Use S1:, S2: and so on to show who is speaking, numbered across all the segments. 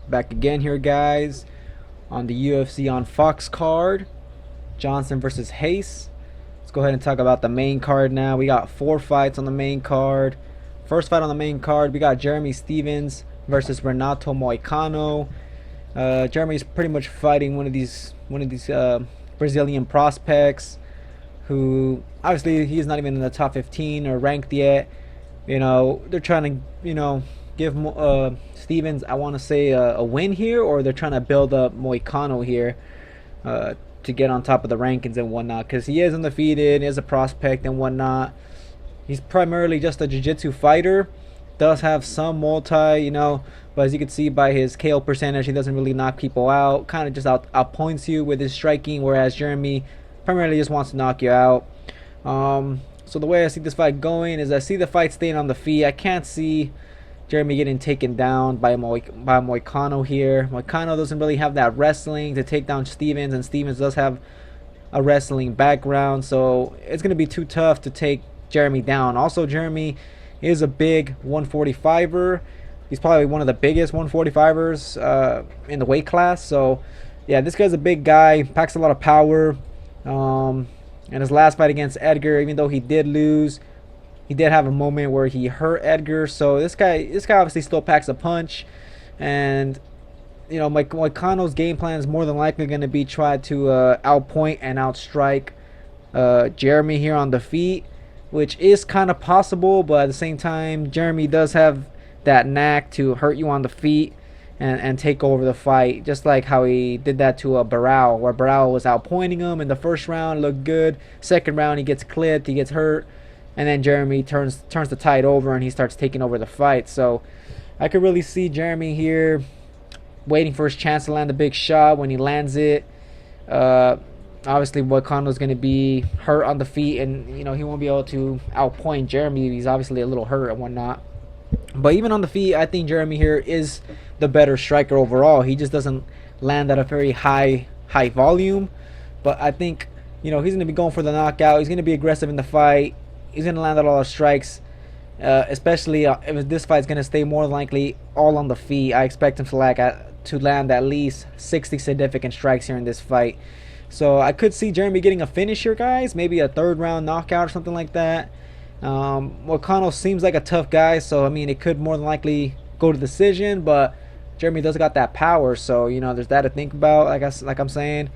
S1: Back again here, guys, on the UFC on Fox card. Johnson versus Hayes. Let's go ahead and talk about the main card now. We got 4 fights on the main card. First fight on the main card, we got Jeremy Stephens versus Renato Moicano. Jeremy's pretty much fighting one of these Brazilian prospects who obviously he's not even in the top 15 or ranked yet. You know, they're trying to, give Stephens, I want to say, a win here, or they're trying to build up Moicano here to get on top of the rankings and whatnot, because he is undefeated, he is a prospect and whatnot. He's primarily just a jiu-jitsu fighter, does have some multi, but as you can see by his KO percentage, he doesn't really knock people out, kind of just outpoints you with his striking, whereas Jeremy primarily just wants to knock you out. So the way I see this fight going is I see the fight staying on the feet. I can't see Jeremy getting taken down by Moicano here. Moicano doesn't really have that wrestling to take down Stephens, and Stephens does have a wrestling background, so it's going to be too tough to take Jeremy down. Also, Jeremy is a big 145er. He's probably one of the biggest 145ers in the weight class. So, yeah, this guy's a big guy, packs a lot of power. And his last fight against Edgar, even though he did lose, he did have a moment where he hurt Edgar. So this guy obviously still packs a punch. And Moicano's game plan is more than likely going to be try to outpoint and outstrike Jeremy here on the feet, which is kind of possible, but at the same time, Jeremy does have that knack to hurt you on the feet and take over the fight, just like how he did that to Barao, where Barao was outpointing him in the first round, looked good. Second round, he gets clipped, he gets hurt, and then Jeremy turns the tide over and he starts taking over the fight. So I could really see Jeremy here waiting for his chance to land a big shot. When he lands it, obviously Moicano's going to be hurt on the feet, and he won't be able to outpoint Jeremy. He's obviously a little hurt and whatnot. But even on the feet, I think Jeremy here is the better striker overall. He just doesn't land at a very high volume. But I think, he's going to be going for the knockout. He's going to be aggressive in the fight. He's going to land a lot of strikes, especially if this fight's going to stay more likely all on the feet. I expect him to land at least 60 significant strikes here in this fight. So I could see Jeremy getting a finish here, guys. Maybe a 3rd round knockout or something like that. Moicano seems like a tough guy, so it could more than likely go to decision, but Jeremy does got that power, so there's that to think about, like I'm saying.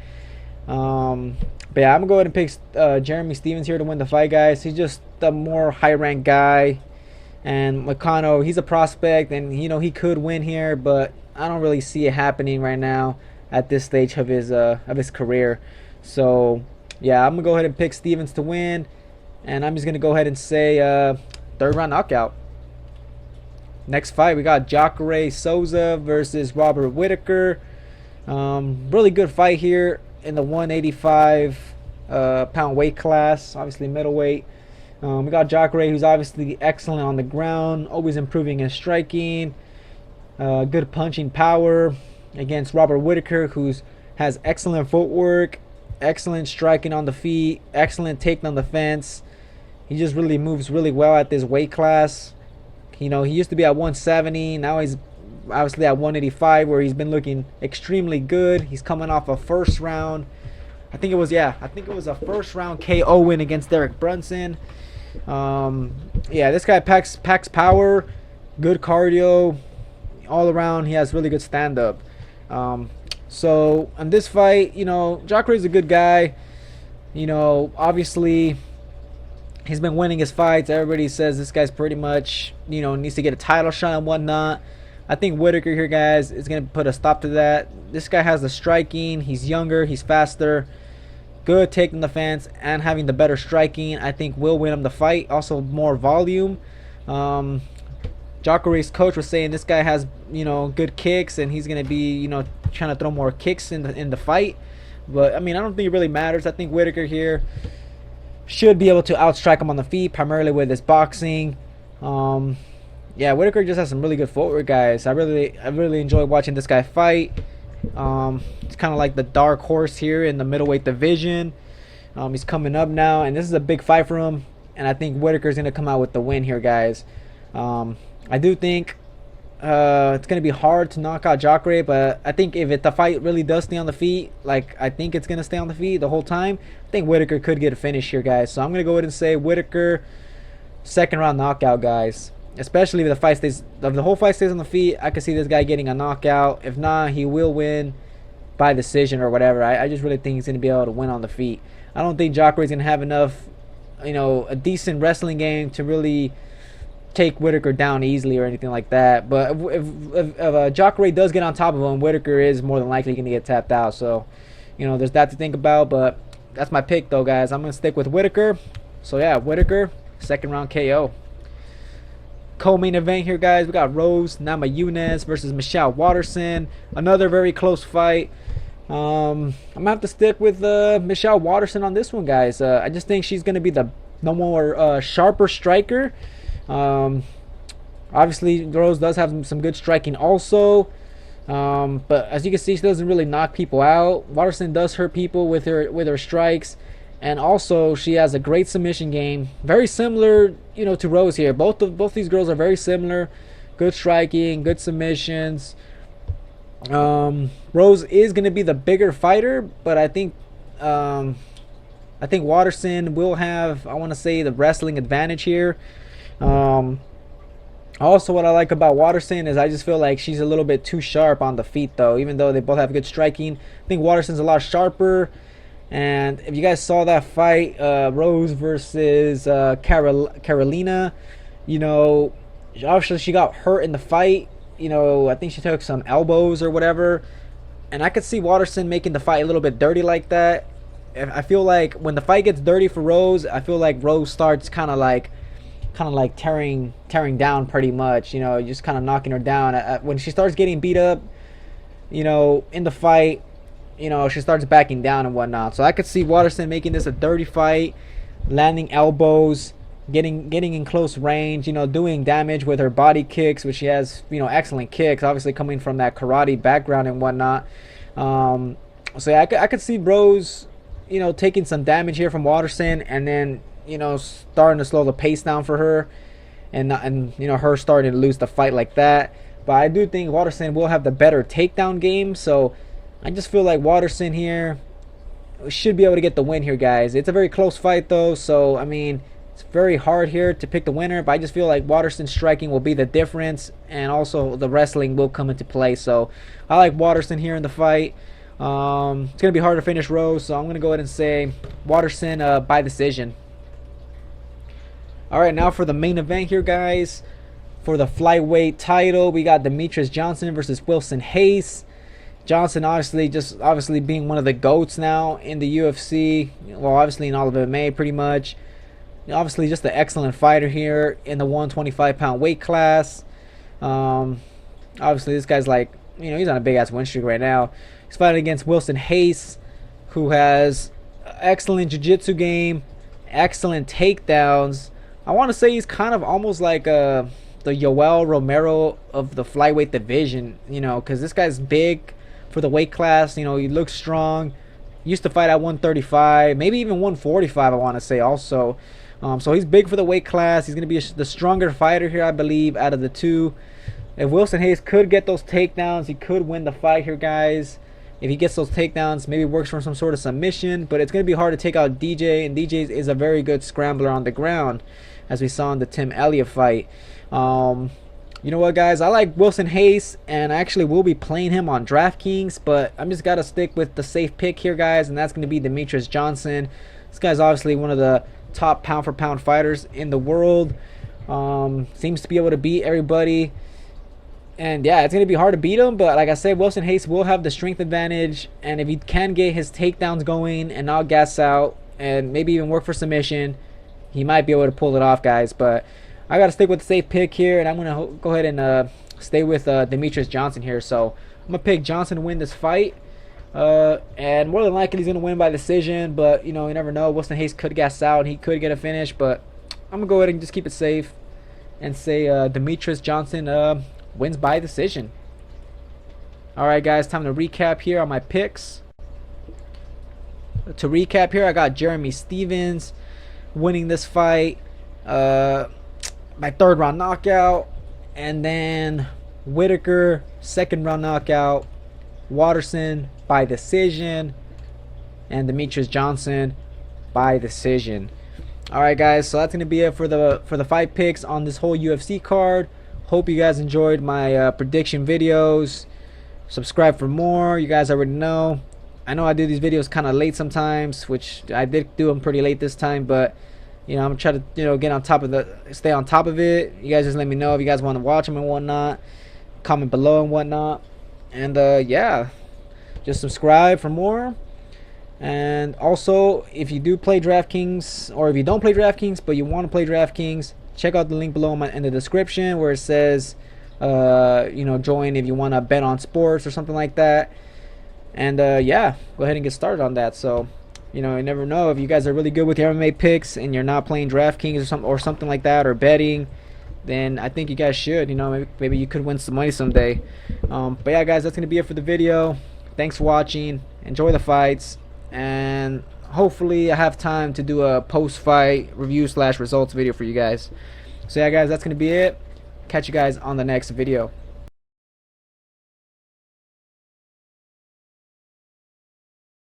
S1: But yeah, I'm gonna go ahead and pick Jeremy Stephens here to win the fight, guys. He's just a more high-ranked guy, and Moicano, he's a prospect, and he could win here, but I don't really see it happening right now at this stage of his career. So yeah, I'm gonna go ahead and pick Stephens to win. And I'm just going to go ahead and say 3rd round knockout. Next fight, we got Jacare Souza versus Robert Whittaker. Really good fight here in the 185 pound weight class, obviously middleweight. We got Jacare, who's obviously excellent on the ground, always improving his striking, good punching power, against Robert Whittaker, who has excellent footwork, excellent striking on the feet, excellent takedown defense. He just really moves really well at this weight class. He used to be at 170. Now he's obviously at 185, where he's been looking extremely good. He's coming off a first round. I think it was a first round KO win against Derek Brunson. Yeah, this guy packs power, good cardio, all around. He has really good stand up. So in this fight, Jacare is a good guy. Obviously he's been winning his fights. Everybody says this guy's pretty much, needs to get a title shot and whatnot. I think Whittaker here, guys, is going to put a stop to that. This guy has the striking. He's younger. He's faster. Good taking the fence and having the better striking, I think, will win him the fight. Also, more volume. Jacare's coach was saying this guy has, good kicks, and he's going to be, trying to throw more kicks in the fight. But, I don't think it really matters. I think Whittaker here should be able to outstrike him on the feet, primarily with his boxing. Yeah, Whittaker just has some really good footwork, guys. I really enjoy watching this guy fight. It's kind of like the dark horse here in the middleweight division. He's coming up now, and this is a big fight for him. And I think Whittaker's going to come out with the win here, guys. I do think It's gonna be hard to knock out Jacare, but I think if the fight really does stay on the feet, like I think it's gonna stay on the feet the whole time, I think Whittaker could get a finish here, guys. So I'm gonna go ahead and say Whittaker, second round knockout, guys. Especially if the whole fight stays on the feet, I could see this guy getting a knockout. If not, he will win by decision or whatever. I just really think he's gonna be able to win on the feet. I don't think Jacare's gonna have enough, a decent wrestling game to really take Whittaker down easily or anything like that. But if Jacare does get on top of him, Whittaker is more than likely going to get tapped out. So, there's that to think about. But that's my pick, though, guys. I'm going to stick with Whittaker. So, yeah, Whittaker, second round KO. Co-main event here, guys. We got Rose Namajunas versus Michelle Waterson. Another very close fight. I'm going to have to stick with Michelle Waterson on this one, guys. I just think she's going to be the more sharper striker. Obviously Rose does have some good striking also, but as you can see, she doesn't really knock people out. Waterson does hurt people with her strikes, and also she has a great submission game, very similar to Rose here. Both these girls are very similar. Good striking, good submissions. Rose is going to be the bigger fighter, but I think Waterson will have, I want to say, the wrestling advantage here. Also, what I like about Waterson is I just feel like she's a little bit too sharp on the feet, though. Even though they both have good striking, I think Waterson's a lot sharper. And if you guys saw that fight, Rose versus Carolina, obviously she got hurt in the fight. I think she took some elbows or whatever, and I could see Waterson making the fight a little bit dirty like that. I feel like when the fight gets dirty for Rose, I feel like Rose starts kind of like tearing down pretty much, just kind of knocking her down. When she starts getting beat up, in the fight, she starts backing down and whatnot. So I could see Waterson making this a dirty fight, landing elbows, getting in close range, doing damage with her body kicks, which she has, excellent kicks, obviously coming from that karate background and whatnot. So yeah, I could see Rose, taking some damage here from Waterson, and then starting to slow the pace down for her, and her starting to lose the fight like that. But I do think Waterson will have the better takedown game, so I just feel like Waterson here should be able to get the win here, guys. It's a very close fight, though, so I mean, it's very hard here to pick the winner, but I just feel like Waterson's striking will be the difference, and also the wrestling will come into play. So I like Waterson here in the fight. It's going to be hard to finish Rose, so I'm going to go ahead and say Waterson by decision. Alright, now for the main event here, guys. For the flyweight title, we got Demetrious Johnson versus Wilson Hayes. Johnson obviously being one of the GOATs now in the UFC. Well, obviously in all of M.O.E pretty much. Obviously just an excellent fighter here in the 125-pound weight class. Obviously this guy's like, he's on a big-ass win streak right now. He's fighting against Wilson Hayes, who has excellent jiu-jitsu game, excellent takedowns. I want to say he's kind of almost like the Yoel Romero of the flyweight division, because this guy's big for the weight class. He looks strong. He used to fight at 135, maybe even 145, I want to say also. So he's big for the weight class. He's going to be the stronger fighter here, I believe, out of the two. If Wilson Hayes could get those takedowns, he could win the fight here, guys. If he gets those takedowns, maybe works for some sort of submission. But it's going to be hard to take out DJ, and DJ is a very good scrambler on the ground, as we saw in the Tim Elliott fight. You know what, guys? I like Wilson Hayes, and I actually will be playing him on DraftKings, but I'm just got to stick with the safe pick here, guys, and that's going to be Demetrious Johnson. This guy's obviously one of the top pound-for-pound fighters in the world. Seems to be able to beat everybody. And yeah, it's going to be hard to beat him, but like I said, Wilson Hayes will have the strength advantage, and if he can get his takedowns going and not gas out and maybe even work for submission, he might be able to pull it off, guys. But I got to stick with the safe pick here, and I'm going to go ahead and stay with Demetrious Johnson here. So I'm going to pick Johnson to win this fight, and more than likely he's going to win by decision, but you never know. Wilson Hayes could gas out and he could get a finish, but I'm going to go ahead and just keep it safe and say Demetrious Johnson wins by decision. Alright, guys, time to recap here on my picks. To recap here, I got Jeremy Stephens winning this fight by third round knockout, and then Whittaker, second round knockout. Waterson by decision. And Demetrious Johnson by decision. Alright guys, so that's going to be it for the fight picks on this whole UFC card. Hope you guys enjoyed my prediction videos. Subscribe for more. You guys already know. I know I do these videos kind of late sometimes, which I did do them pretty late this time, but you know, I'm trying to get on top of stay on top of it. You guys just let me know if you guys want to watch them and whatnot. Comment below and whatnot. And yeah, just subscribe for more. And also, if you do play DraftKings, or if you don't play DraftKings but you want to play DraftKings, check out the link below in the description where it says you know, join if you want to bet on sports or something like that. And yeah, go ahead and get started on that. So you know, you never know, if you guys are really good with your MMA picks and you're not playing DraftKings or something like that, or betting, then I think you guys should, you know, maybe you could win some money someday. But yeah guys, that's gonna be it for the video. Thanks for watching. Enjoy the fights, and hopefully I have time to do a post-fight review / results video for you guys. So yeah guys, that's gonna be it. Catch you guys on the next video.